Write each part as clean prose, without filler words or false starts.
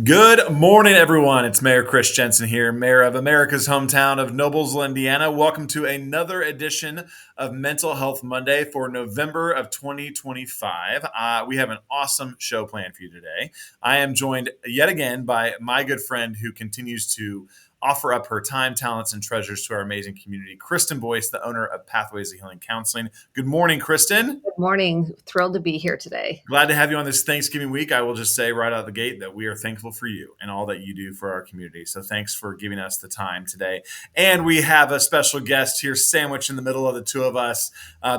Good morning, everyone. It's Mayor Chris Jensen here, Mayor of America's hometown of Noblesville, Indiana. Welcome to another edition of Mental Health Monday for November of 2025. We have an awesome show planned for you today. I am joined yet again by my good friend who continues to offer up her time, talents, and treasures to our amazing community, Kristen Boyce, the owner of Pathways to Healing Counseling. Good morning, Kristen. Good morning. Thrilled to be here today. Glad to have you on this Thanksgiving week. I will just say right out the gate that we are thankful for you and all that you do for our community. So thanks for giving us the time today. And we have a special guest here sandwiched in the middle of the two of us,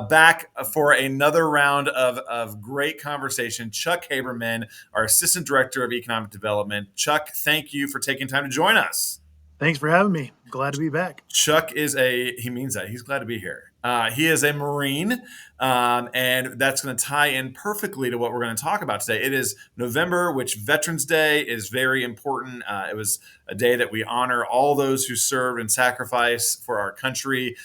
back for another round of great conversation. Chuck Haberman, our Assistant Director of Economic Development. Chuck, thank you for taking time to join us. Thanks for having me. Glad to be back. Chuck he means that. He's glad to be here. He is a Marine, and that's going to tie in perfectly to what we're going to talk about today. It is November, which Veterans Day is very important. It was a day that we honor all those who served and sacrificed for our country.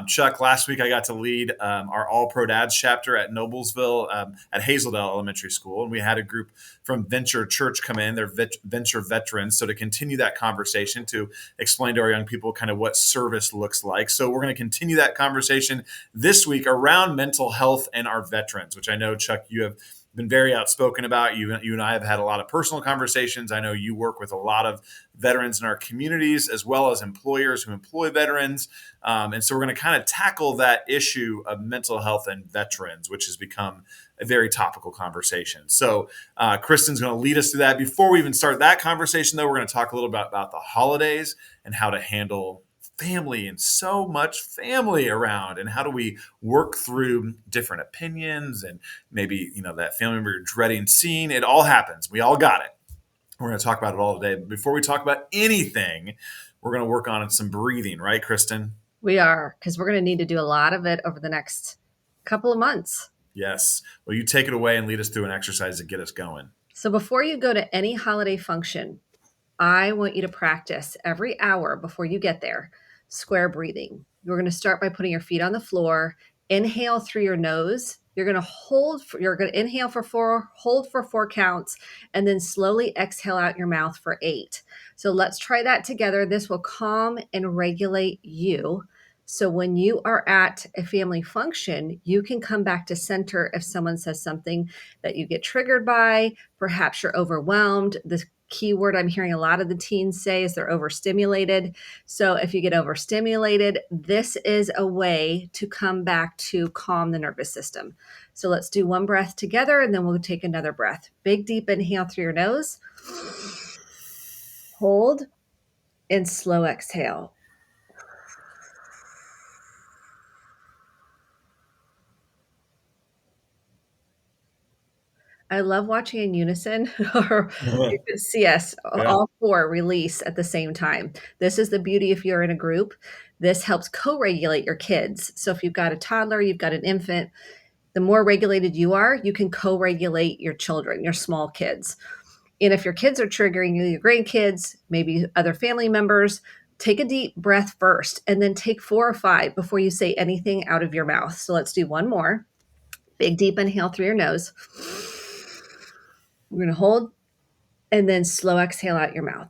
Chuck, last week I got to lead our All Pro Dads chapter at Noblesville at Hazeldale Elementary School, and we had a group from Venture Church come in. They're Venture veterans. So to continue that conversation, to explain to our young people kind of what service looks like. So we're going to continue that conversation this week around mental health and our veterans, which I know, Chuck, you have been very outspoken about. You and I have had a lot of personal conversations. I know you work with a lot of veterans in our communities, as well as employers who employ veterans. And so we're going to kind of tackle that issue of mental health and veterans, which has become a very topical conversation. So Kristen's going to lead us through that. Before we even start that conversation, though, we're going to talk a little bit about the holidays and how to handle family and so much family around, and how do we work through different opinions and maybe that family member you're dreading seeing. It all happens. We all got it. We're going to talk about it all today. But before we talk about anything, we're going to work on some breathing, right, Kristen? We are, because we're going to need to do a lot of it over the next couple of months. Yes. Well, you take it away and lead us through an exercise to get us going. So before you go to any holiday function, I want you to practice every hour before you get there square breathing. You're going to start by putting your feet on the floor. Inhale through your nose. You're going to inhale for 4, hold for 4 counts, and then slowly exhale out your mouth for 8. So let's try that together. This will calm and regulate you. So when you are at a family function, you can come back to center if someone says something that you get triggered by. Perhaps you're overwhelmed. The key word I'm hearing a lot of the teens say is they're overstimulated. So if you get overstimulated, this is a way to come back to calm the nervous system. So let's do one breath together, and then we'll take another breath. Big, deep inhale through your nose. Hold and slow exhale. I love watching in unison, or you can see us Yeah. all 4 release at the same time. This is the beauty if you're in a group. This helps co-regulate your kids. So if you've got a toddler, you've got an infant, the more regulated you are, you can co-regulate your children, your small kids. And if your kids are triggering you, your grandkids, maybe other family members, take a deep breath first and then take 4 or 5 before you say anything out of your mouth. So let's do one more. Big deep inhale through your nose. We're going to hold and then slow exhale out your mouth.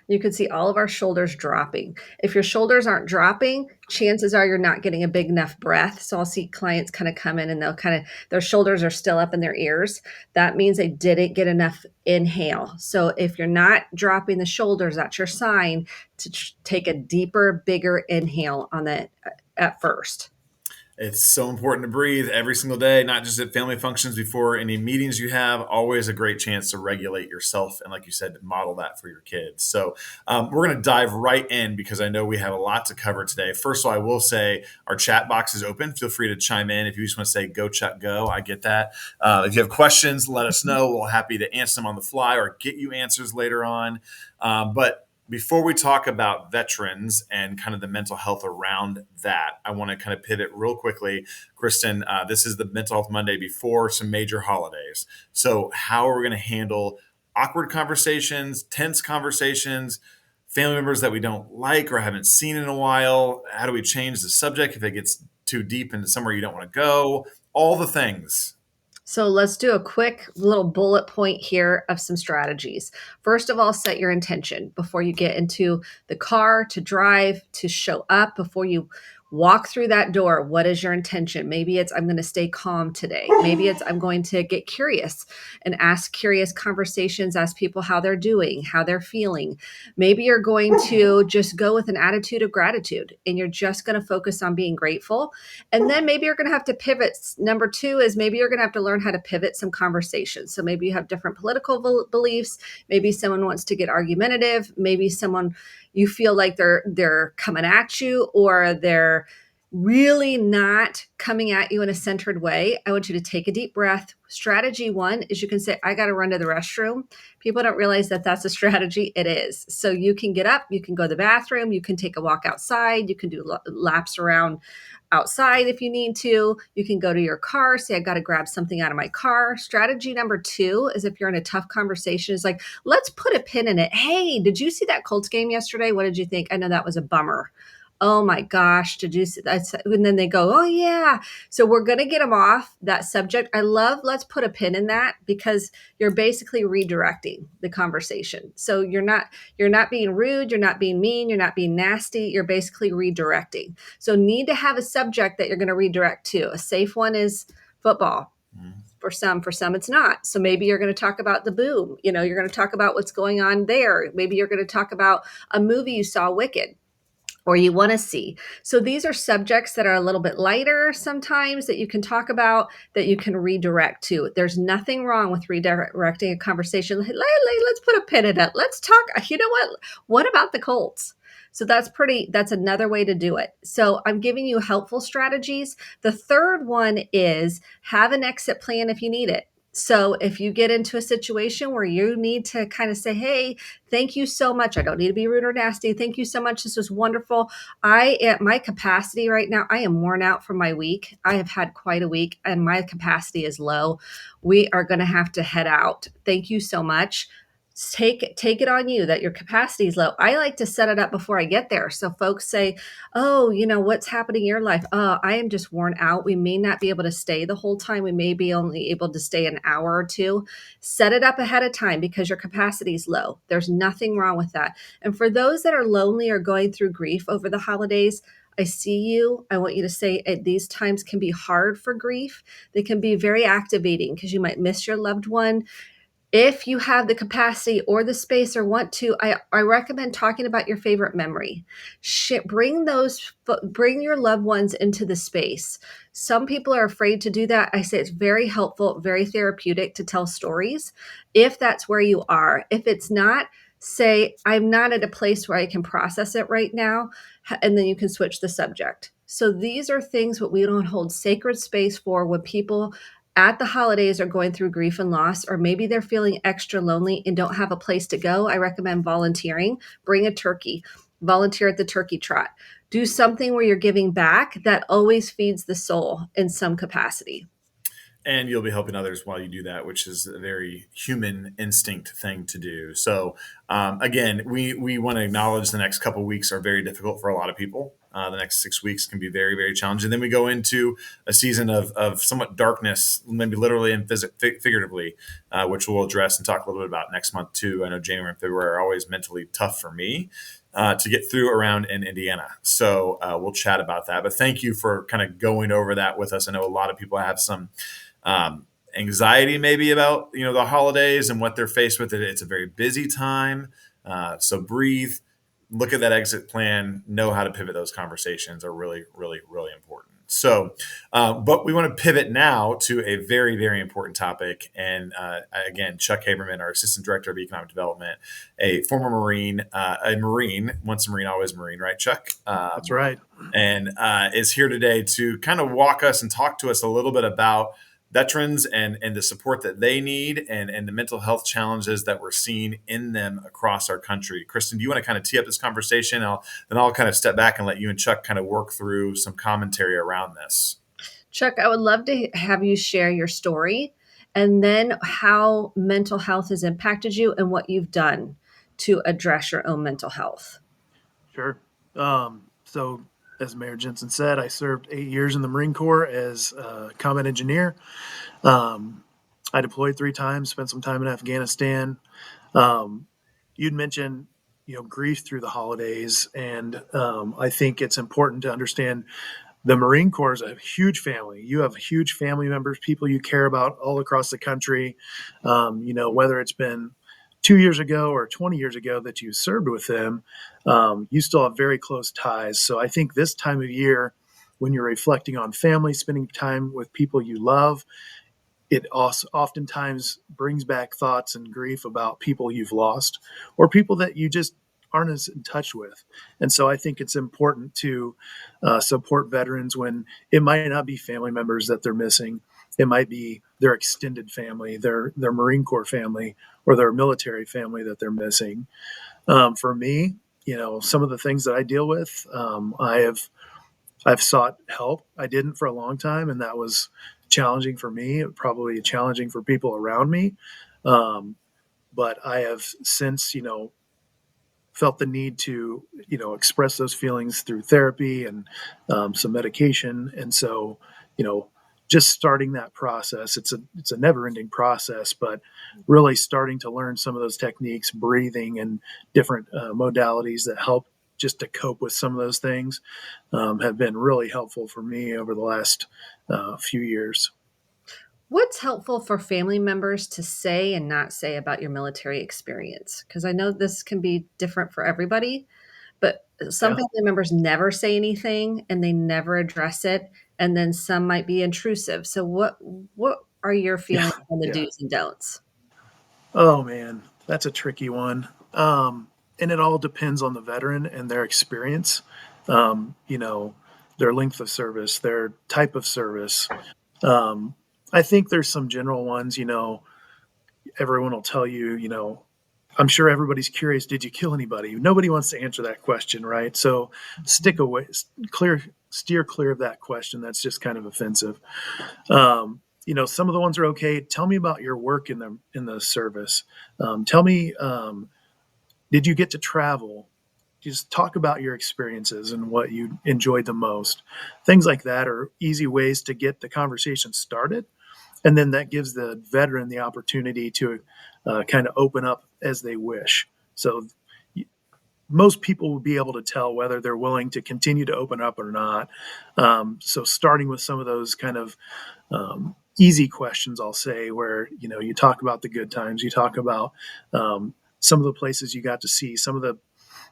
You can see all of our shoulders dropping. If your shoulders aren't dropping, chances are you're not getting a big enough breath. So I'll see clients kind of come in and their shoulders are still up in their ears. That means they didn't get enough inhale. So if you're not dropping the shoulders, that's your sign to take a deeper, bigger inhale on that at first. It's so important to breathe every single day, not just at family functions, before any meetings you have. Always a great chance to regulate yourself. And like you said, model that for your kids. So we're going to dive right in because I know we have a lot to cover today. First of all, I will say our chat box is open. Feel free to chime in. If you just want to say, go Chuck, go, I get that. If you have questions, let us know. We're happy to answer them on the fly or get you answers later on. But before we talk about veterans and kind of the mental health around that, I want to kind of pivot real quickly. Kristen, this is the Mental Health Monday before some major holidays. So how are we going to handle awkward conversations, tense conversations, family members that we don't like or haven't seen in a while? How do we change the subject if it gets too deep into somewhere you don't want to go, all the things. So let's do a quick little bullet point here of some strategies. First of all, set your intention before you get into the car to drive, to show up, before you walk through that door. What is your intention? Maybe it's I'm going to stay calm today. Maybe it's I'm going to get curious and ask curious conversations, ask people how they're doing, how they're feeling. Maybe you're going to just go with an attitude of gratitude and you're just going to focus on being grateful. And then maybe you're going to have to pivot. Number two is maybe you're going to have to learn how to pivot some conversations. So maybe you have different political beliefs. Maybe someone wants to get argumentative. Maybe someone you feel like they're coming at you, or they're really not coming at you in a centered way. I want you to take a deep breath. Strategy one is you can say, I got to run to the restroom. People don't realize that that's a strategy. It is. So you can get up, you can go to the bathroom, you can take a walk outside, you can do laps around outside if you need to. You can go to your car, say, I got to grab something out of my car. Strategy number two is if you're in a tough conversation, is like, let's put a pin in it. Hey, did you see that Colts game yesterday? What did you think? I know that was a bummer. Oh my gosh, did you see that? And then they go, oh yeah. So we're going to get them off that subject. I love, let's put a pin in that, because you're basically redirecting the conversation. So you're not being rude. You're not being mean. You're not being nasty. You're basically redirecting. So need to have a subject that you're going to redirect to. A safe one is football. For some it's not. So maybe you're going to talk about the boom. You're going to talk about what's going on there. Maybe you're going to talk about a movie you saw, Wicked, or you want to see. So these are subjects that are a little bit lighter sometimes that you can talk about, that you can redirect to. There's nothing wrong with redirecting a conversation. Let's put a pin in it. Let's talk. You know what about the Colts? So that's another way to do it. So I'm giving you helpful strategies. The third one is have an exit plan if you need it. So if you get into a situation where you need to kind of say, hey, thank you so much. I don't need to be rude or nasty. Thank you so much. This was wonderful. At my capacity right now, I am worn out from my week. I have had quite a week and my capacity is low. We are going to have to head out. Thank you so much. Take it on you that your capacity is low. I like to set it up before I get there. So folks say, oh, what's happening in your life? I am just worn out. We may not be able to stay the whole time. We may be only able to stay an hour or two. Set it up ahead of time because your capacity is low. There's nothing wrong with that. And for those that are lonely or going through grief over the holidays, I see you. I want you to say at these times can be hard for grief. They can be very activating because you might miss your loved one. If you have the capacity or the space or want to, I recommend talking about your favorite memory. Bring your loved ones into the space. Some people are afraid to do that. I say it's very helpful, very therapeutic to tell stories if that's where you are. If it's not, say, I'm not at a place where I can process it right now, and then you can switch the subject. So these are things what we don't hold sacred space for when people at the holidays are going through grief and loss, or maybe they're feeling extra lonely and don't have a place to go. I recommend volunteering. Bring a turkey. Volunteer at the turkey trot. Do something where you're giving back. That always feeds the soul in some capacity. And you'll be helping others while you do that, which is a very human instinct thing to do. So again, we want to acknowledge the next couple of weeks are very difficult for a lot of people. The next 6 weeks can be very, very challenging. Then we go into a season of somewhat darkness, maybe literally and figuratively, which we'll address and talk a little bit about next month too. I know January and February are always mentally tough for me to get through around in Indiana. So we'll chat about that. But thank you for kind of going over that with us. I know a lot of people have some anxiety maybe about the holidays and what they're faced with. It's a very busy time, so breathe, look at that exit plan, know how to pivot. Those conversations are really, really, really important. So but we want to pivot now to a very, very important topic. And again, Chuck Haberman, our Assistant Director of Economic Development, a former Marine, once a Marine, always a Marine, right, Chuck? That's right. And is here today to kind of walk us and talk to us a little bit about veterans and the support that they need and the mental health challenges that we're seeing in them across our country. Kristen, do you want to kind of tee up this conversation? Then I'll kind of step back and let you and Chuck kind of work through some commentary around this. Chuck, I would love to have you share your story and then how mental health has impacted you and what you've done to address your own mental health. Sure. So As Mayor Jensen said, I served 8 years in the Marine Corps as a combat engineer. Um, I deployed 3 times, spent some time in Afghanistan. Um, you'd mentioned, grief through the holidays, and I think it's important to understand the Marine Corps is a huge family. You have huge family members, people you care about all across the country. Whether it's been 2 years ago or 20 years ago that you served with them, you still have very close ties. So I think this time of year, when you're reflecting on family, spending time with people you love, it also oftentimes brings back thoughts and grief about people you've lost or people that you just aren't as in touch with. And so I think it's important to support veterans when it might not be family members that they're missing. It might be their extended family, their Marine Corps family, or their military family that they're missing. For me, some of the things that I deal with, I've sought help. I didn't for a long time, and that was challenging for me, probably challenging for people around me. Um, but I have since, felt the need to, express those feelings through therapy and some medication. And so, you know, just starting that process, it's a never ending process, but really starting to learn some of those techniques, breathing and different modalities that help just to cope with some of those things have been really helpful for me over the last few years. What's helpful for family members to say and not say about your military experience? Because I know this can be different for everybody, but some Yeah. family members never say anything and they never address it, and then some might be intrusive. So what are your Yeah. feelings on the Yeah. do's and don'ts? Oh man, that's a tricky one. And it all depends on the veteran and their experience, um, you know, their length of service, their type of service. Um, I think there's some general ones, everyone will tell you, I'm sure everybody's curious, did you kill anybody? Nobody wants to answer that question, right? So stick away, steer clear of that question. That's just kind of offensive. Some of the ones are okay. Tell me about your work in the service. Tell me, did you get to travel? Just talk about your experiences and what you enjoyed the most. Things like that are easy ways to get the conversation started, and then that gives the veteran the opportunity to kind of open up as they wish. So most people will be able to tell whether they're willing to continue to open up or not. So starting with some of those kind of easy questions, I'll say, where you talk about the good times, you talk about some of the places you got to see, some of the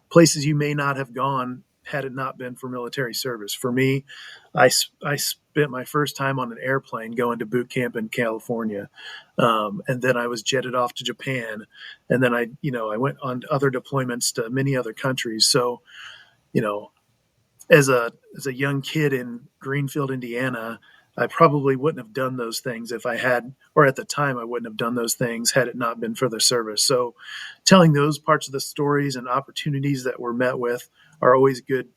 places you may not have gone had it not been for military service. For me, I spent my first time on an airplane going to boot camp in California, and then I was jetted off to Japan, and then I went on other deployments to many other countries. So, you know, as a young kid in Greenfield, Indiana, I probably wouldn't have done those things if I had, or at the time, I wouldn't have done those things had it not been for the service. So, telling those parts of the stories and opportunities that we're met with are always good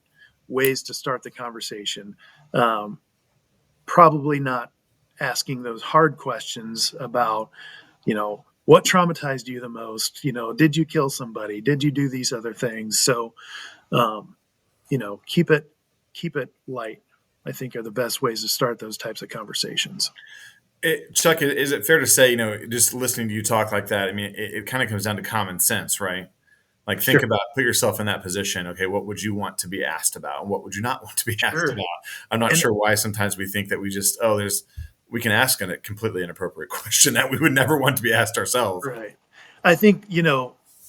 ways to start the conversation. Um, Probably not asking those hard questions about, what traumatized you the most? Did you kill somebody? Did you do these other things? So, um, keep it light, I think, are the best ways to start those types of conversations. Chuck, is it fair to say, just listening to you talk like that, I mean, it kind of comes down to common sense, right? Like, think Sure. about, put yourself in that position. Okay, what would you want to be asked about, and what would you not want to be asked Sure. about? I'm not And sure why sometimes we think that we can ask a completely inappropriate question that we would never want to be asked ourselves. right. I think,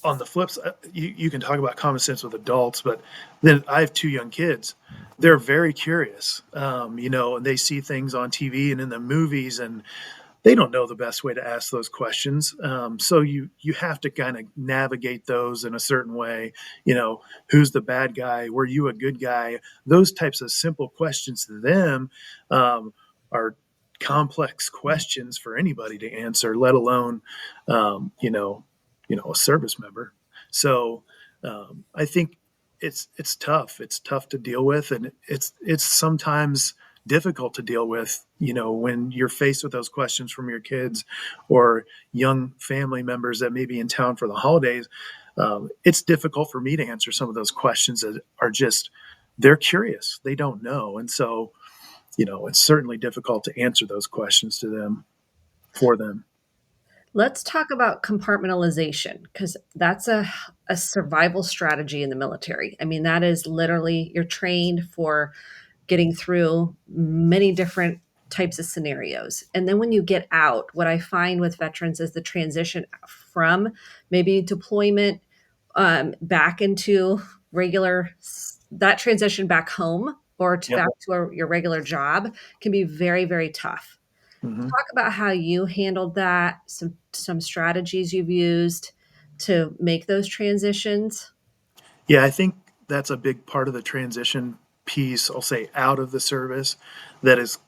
on the flip side, you can talk about common sense with adults, but then I have 2 young kids. They're very curious, and they see things on TV and in the movies, and they don't know the best way to ask those questions. So you have to kind of navigate those in a certain way. Who's the bad guy? Were you a good guy? Those types of simple questions to them are complex questions for anybody to answer, let alone a service member. So I think it's tough. It's tough to deal with, and it's sometimes difficult to deal with, when you're faced with those questions from your kids or young family members that may be in town for the holidays. It's difficult for me to answer some of those questions that are just they're curious. They don't know. And so, it's certainly difficult to answer those questions to them for them. Let's talk about compartmentalization because that's a survival strategy in the military. I mean, that is literally you're trained for getting through many different types of scenarios. And then when you get out, what I find with veterans is the transition from maybe deployment back into that transition back home or to Yep. back to your regular job can be very, very tough. Hmm. Talk about how you handled that, some strategies you've used to make those transitions. Yeah, I think that's a big part of the transition piece. I'll say out of the service. That is,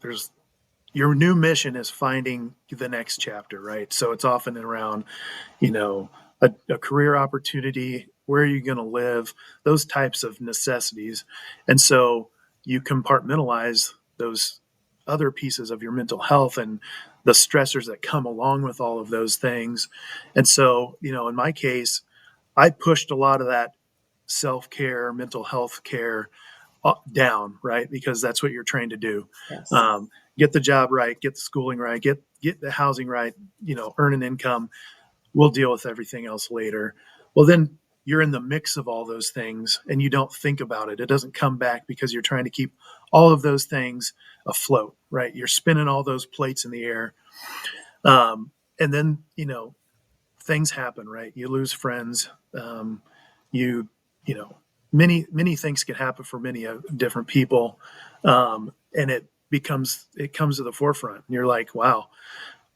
there's your new mission is finding the next chapter, right? So it's often around, you know, a career opportunity. Where are you going to live? Those types of necessities, and so you compartmentalize those other pieces of your mental health and the stressors that come along with all of those things. And so, in my case, I pushed a lot of that self care, mental health care down, right? Because that's what you're trained to do. Yes. Um, get the job right, get the schooling right, get the housing right, earn an income. We'll deal with everything else later. Well, then you're in the mix of all those things and you don't think about it. It doesn't come back because you're trying to keep all of those things afloat, right? You're spinning all those plates in the air. And then, things happen, right? You lose friends. You, you know, many things can happen for many different people. And it comes to the forefront. And you're like, wow,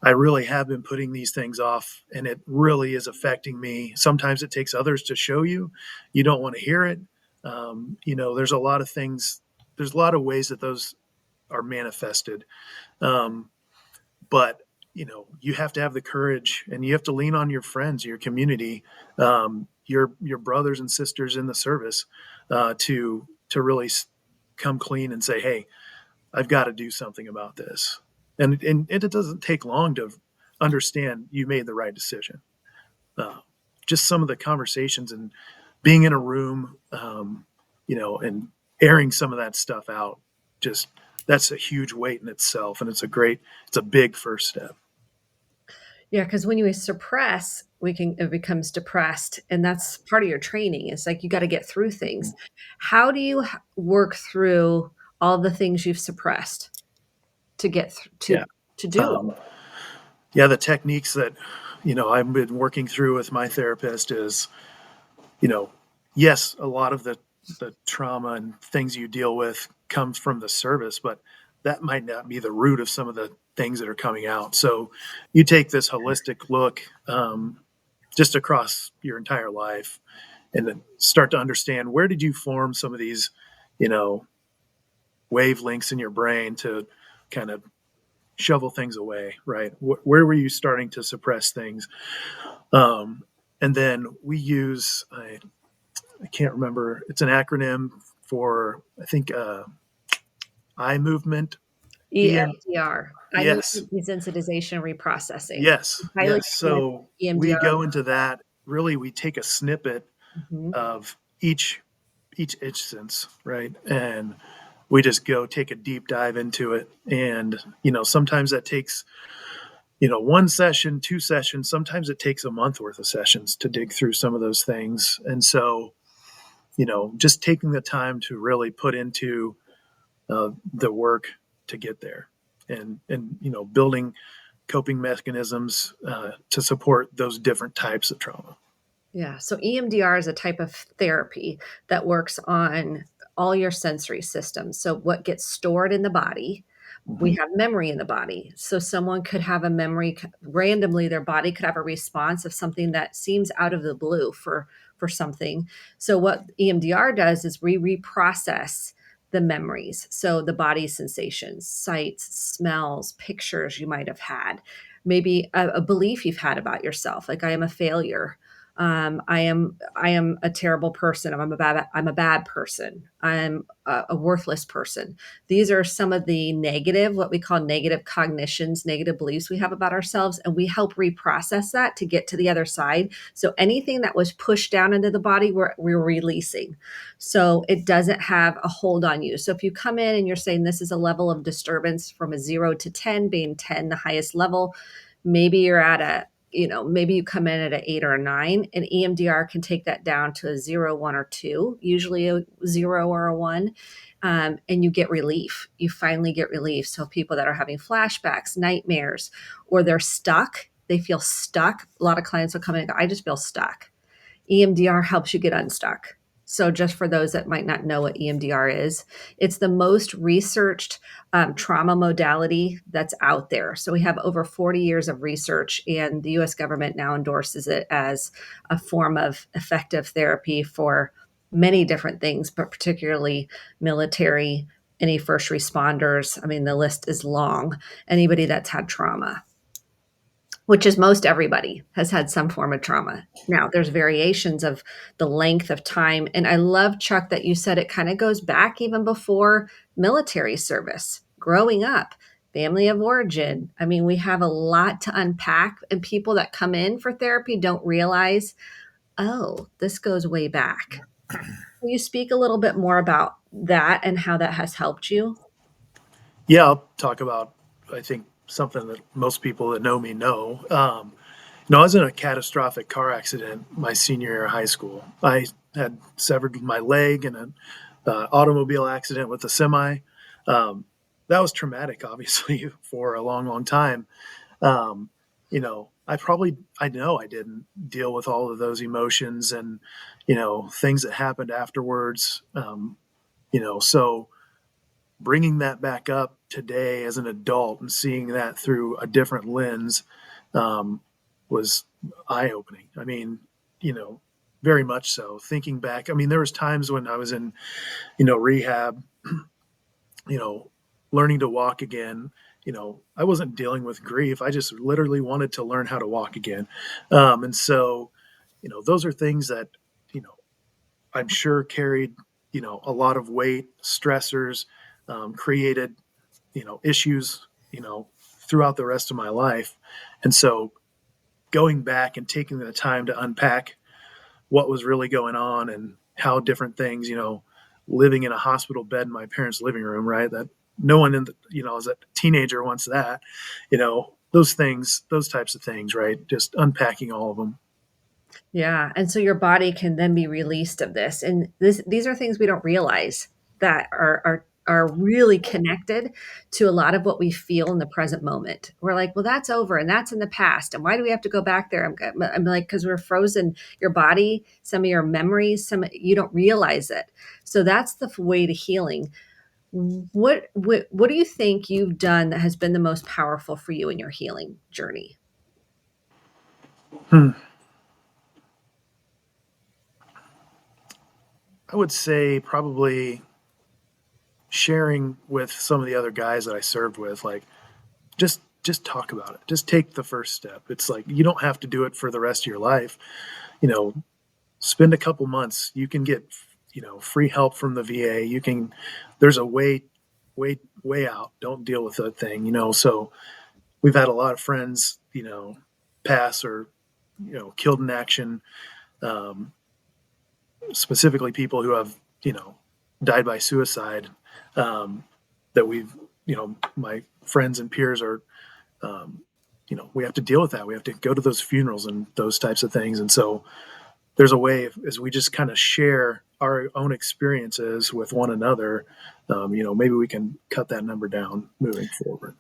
I really have been putting these things off and it really is affecting me. Sometimes it takes others to show you. You don't want to hear it. There's a lot of things, there's a lot of ways that those are manifested. Um, but you have to have the courage and you have to lean on your friends, your community, your brothers and sisters in the service, to really come clean and say, hey, I've got to do something about this. And it doesn't take long to understand you made the right decision. Uh, just some of the conversations and being in a room, and airing some of that stuff out, just that's a huge weight in itself. And it's a big first step. Yeah, because when you suppress, it becomes depressed, and that's part of your training. It's like you got to get through things. How do you work through all the things you've suppressed to get Yeah. to do it? Um, yeah. The techniques that, I've been working through with my therapist is, you know, yes, a lot of the trauma and things you deal with comes from the service, but that might not be the root of some of the things that are coming out. So you take this holistic look, just across your entire life and then start to understand where did you form some of these, you know, wavelengths in your brain to kind of shovel things away, right? Where were you starting to suppress things? Um, and then we use, I can't remember. It's an acronym for I think eye movement. EM. EMDR, eye Yes, movement desensitization reprocessing. yes, Highly yes. recommend So we EMDR. go into that. Really, we take a snippet Mhm. of each instance, right, and we just go take a deep dive into it. And sometimes that takes one session, two sessions. Sometimes it takes a month worth of sessions to dig through some of those things. And so just taking the time to really put into the work to get there, and building coping mechanisms to support those different types of trauma. Yeah, so EMDR is a type of therapy that works on all your sensory systems. So what gets stored in the body, we Mhm. have memory in the body. So someone could have a memory randomly, their body could have a response of something that seems out of the blue for something. So what EMDR does is we reprocess the memories. So the body sensations, sights, smells, pictures you might have had, maybe a belief you've had about yourself, like I am a failure, I am a terrible person. I'm a bad person. I'm a worthless person. These are some of the negative, what we call negative cognitions, negative beliefs we have about ourselves, and we help reprocess that to get to the other side. So anything that was pushed down into the body, we're releasing. So it doesn't have a hold on you. So if you come in and you're saying this is a level of disturbance from a 0 to 10, being 10 the highest level, maybe you're at a, maybe you come in at an 8 or a 9, and EMDR can take that down to a 0, 1, or 2, usually a 0 or a 1. And you get relief. You finally get relief. So people that are having flashbacks, nightmares, or they're stuck, they feel stuck. A lot of clients will come in and go, I just feel stuck. EMDR helps you get unstuck. So, just for those that might not know what EMDR is, it's the most researched trauma modality that's out there. So, we have over 40 years of research, and the US government now endorses it as a form of effective therapy for many different things, but particularly military, any first responders. I mean, the list is long. Anybody that's had trauma, which is most everybody has had some form of trauma. Now, there's variations of the length of time. And I love, Chuck, that you said it kind of goes back even before military service, growing up, family of origin. I mean, we have a lot to unpack, and people that come in for therapy don't realize, oh, this goes way back. Will you speak a little bit more about that and how that has helped you? Yeah, I'll talk about, I think, something that most people that know me know. I was in a catastrophic car accident my senior year of high school. I had severed my leg in an automobile accident with a semi. That was traumatic, obviously, for a long, long time. Um, I know I didn't deal with all of those emotions and, things that happened afterwards. So bringing that back up today as an adult and seeing that through a different lens um, was eye opening. I mean, you know, very much so. Thinking back, I mean, there was times when I was in, rehab, you know, learning to walk again. I wasn't dealing with grief. I just literally wanted to learn how to walk again. And so, those are things that, you know, I'm sure carried, a lot of weight, stressors, created, issues, throughout the rest of my life. And so going back and taking the time to unpack what was really going on and how different things, living in a hospital bed in my parents' living room, right? That no one as a teenager wants that, those things, those types of things, right? Just unpacking all of them. Yeah, and so your body can then be released of this, and these are things we don't realize that are really connected to a lot of what we feel in the present moment. We're like, well, that's over and that's in the past, and why do we have to go back there? I'm like, because we're frozen. Your body, some of your memories, some you don't realize it. So that's the way to healing. What do you think you've done that has been the most powerful for you in your healing journey? Hmm. I would say probably sharing with some of the other guys that I served with, like just talk about it. Just take the first step. It's like you don't have to do it for the rest of your life. You know, spend a couple months. You can get free help from the VA. You can. There's a way out. Don't deal with that thing. So we've had a lot of friends, pass or killed in action. Um, Specifically, people who have died by suicide. That we've my friends and peers are we have to deal with that. We have to go to those funerals and those types of things. And so there's a way as we just kind of share our own experiences with one another, maybe we can cut that number down moving forward.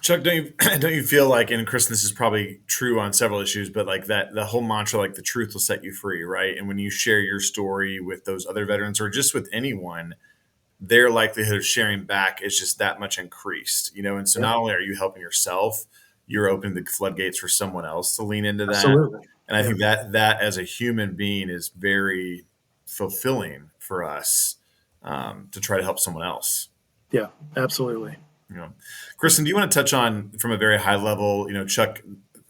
Chuck, don't you don't you feel like, and Chris, this is probably true on several issues, but like that the whole mantra, like the truth will set you free, right? And when you share your story with those other veterans or just with anyone, their likelihood of sharing back is just that much increased, And so Yeah, not only are you helping yourself, you're opening the floodgates for someone else to lean into that. absolutely. And I Yeah, think that as a human being is very fulfilling for us to try to help someone else. yeah, absolutely. You know, Kristen, do you want to touch on from a very high level? Chuck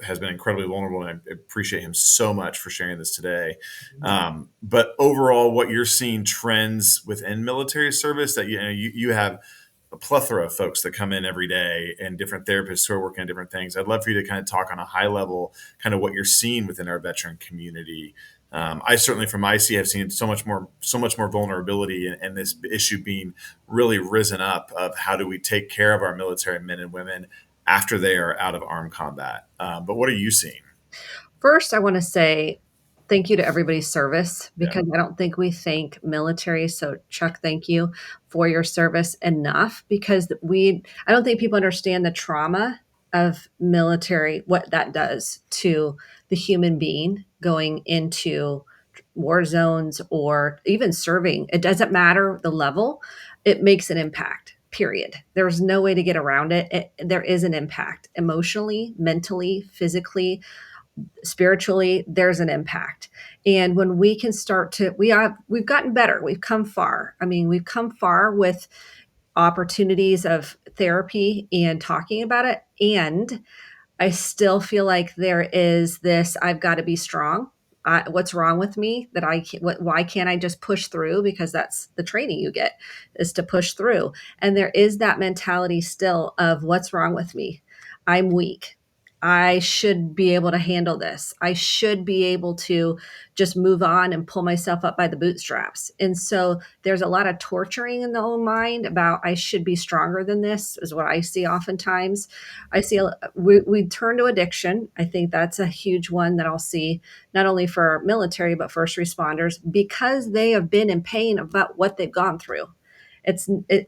has been incredibly vulnerable, and I appreciate him so much for sharing this today. But overall, what you're seeing trends within military service, that you have a plethora of folks that come in every day and different therapists who are working on different things. I'd love for you to kind of talk on a high level, kind of what you're seeing within our veteran community. I certainly, from my seat, have seen so much more vulnerability, and this issue being really risen up of how do we take care of our military men and women after they are out of armed combat. But what are you seeing? First, I want to say thank you to everybody's service, Yeah. because I don't think we thank military. So, Chuck, thank you for your service enough, because I don't think people understand the trauma of military, what that does to the human being going into war zones or even serving. It doesn't matter the level, it makes an impact. Period. There's no way to get around it. There is an impact emotionally, mentally, physically, spiritually. There's an impact. And when we can start to, we've gotten better. We've come far. I mean, we've come far with opportunities of therapy and talking about it. And I still feel like there is this, I've got to be strong. What's wrong with me that I can't, why can't I just push through? Because that's the training you get, is to push through. And there is that mentality still of what's wrong with me? I'm weak. I should be able to handle this. I should be able to just move on and pull myself up by the bootstraps. And so there's a lot of torturing in the own mind about I should be stronger than this, is what I see oftentimes. I see we turn to addiction. I think that's a huge one that I'll see, not only for military but first responders, because they have been in pain about what they've gone through.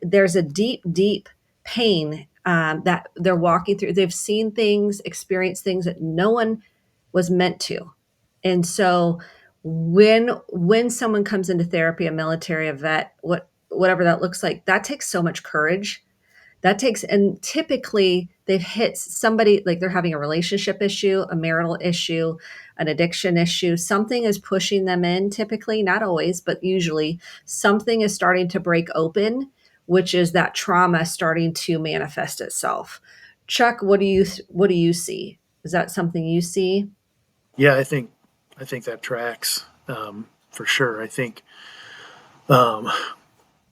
There's a deep pain that they're walking through. They've seen things, experienced things that no one was meant to. And so when someone comes into therapy, a military, a vet, whatever that looks like, that takes so much courage. That takes, and typically they've hit somebody, like they're having a relationship issue, a marital issue, an addiction issue. Something is pushing them in, typically, not always, but usually something is starting to break open, which is that trauma starting to manifest itself. Chuck, what do you see? Is that something you see? Yeah, I think that tracks for sure. I think um,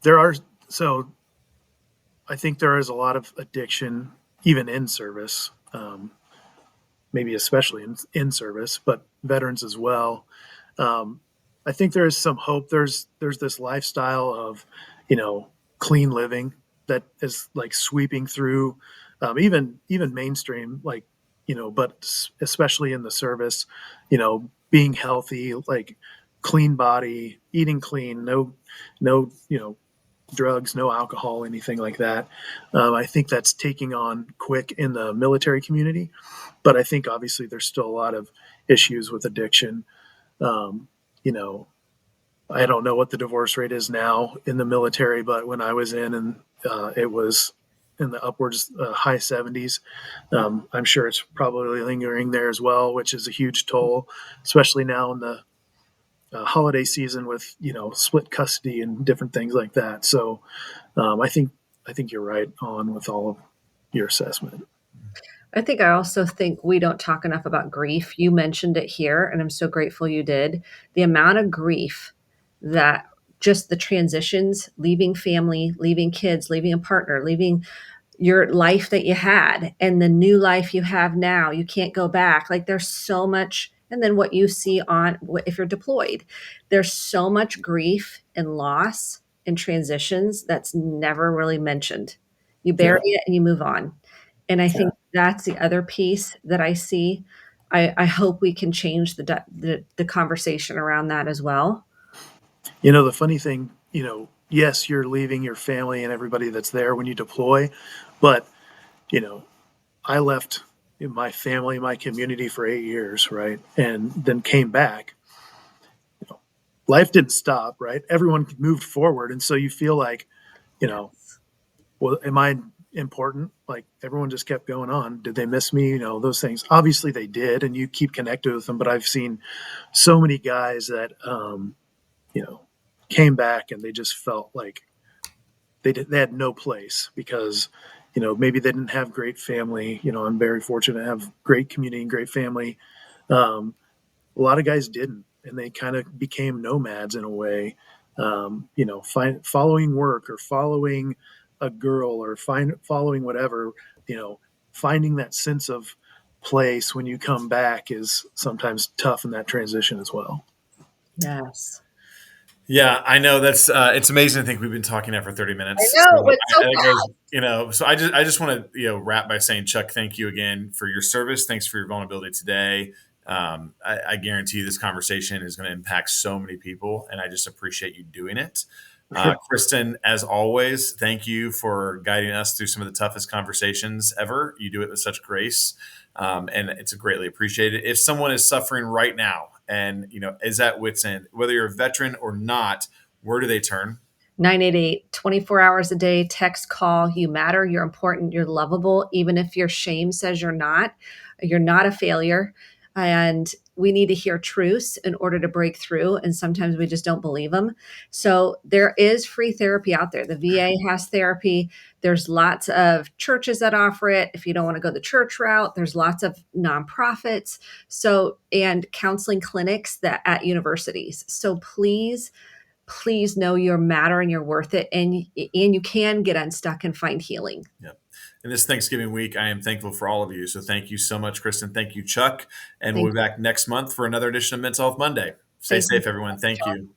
there are so I think there is a lot of addiction even in service, maybe especially in service, but veterans as well. Um, I think there is some hope. There's this lifestyle of, you know, clean living that is like sweeping through, even mainstream, like, but especially in the service, being healthy, like clean body, eating clean, no, drugs, no alcohol, anything like that. I think that's taking on quick in the military community, but I think obviously there's still a lot of issues with addiction. Um, you know, I don't know what the divorce rate is now in the military, but when I was in, and it was in the upwards high 70s. I'm sure it's probably lingering there as well, which is a huge toll, especially now in the holiday season with split custody and different things like that. So I think you're right on with all of your assessment. I also think we don't talk enough about grief. You mentioned it here, and I'm so grateful you did. The amount of grief that just the transitions, leaving family, leaving kids, leaving a partner, leaving your life that you had, and the new life you have now, you can't go back. Like there's so much. And then what you see on if you're deployed, there's so much grief and loss and transitions that's never really mentioned. You bury Yeah. it and you move on. And I Yeah. think that's the other piece that I see. I hope we can change the conversation around that as well. The funny thing, yes, you're leaving your family and everybody that's there when you deploy, but, you know, I left my family, my community for 8 years, right? And then came back. Life didn't stop, right? Everyone moved forward. And so you feel like, you know, Yes. well, am I important? Like everyone just kept going on. Did they miss me? Those things. Obviously they did, and you keep connected with them. But I've seen so many guys that, you know, came back and they just felt like they had no place because maybe they didn't have great family. I'm very fortunate to have great community and great family. A lot of guys didn't, and they kind of became nomads in a way. Following work or following a girl or following whatever, finding that sense of place when you come back is sometimes tough in that transition as well. Yes. Yeah, I know that's it's amazing to think we've been talking now for 30 I minutes. know, So but so it fast. goes, so I just want to, wrap by saying, Chuck, thank you again for your service. Thanks for your vulnerability today. I guarantee you this conversation is going to impact so many people, and I just appreciate you doing it. Kristen, as always, thank you for guiding us through some of the toughest conversations ever. You do it with such grace, and it's greatly appreciated. If someone is suffering right now and is at wit's end, whether you're a veteran or not, where do they turn? 988, 24 hours a day, text, call. You matter. You're important. You're lovable. Even if your shame says you're not a failure. And we need to hear truths in order to break through. And sometimes we just don't believe them. So there is free therapy out there. The VA has therapy. There's lots of churches that offer it. If you don't want to go the church route, there's lots of nonprofits. So, and counseling clinics that at universities. So please know your matter and you're worth it, and you can get unstuck and find healing. Yeah. In this Thanksgiving week, I am thankful for all of you. So thank you so much, Kristen. Thank you, Chuck. And we'll be back next month for another edition of Mental Health Monday. Stay safe, everyone. Thank you.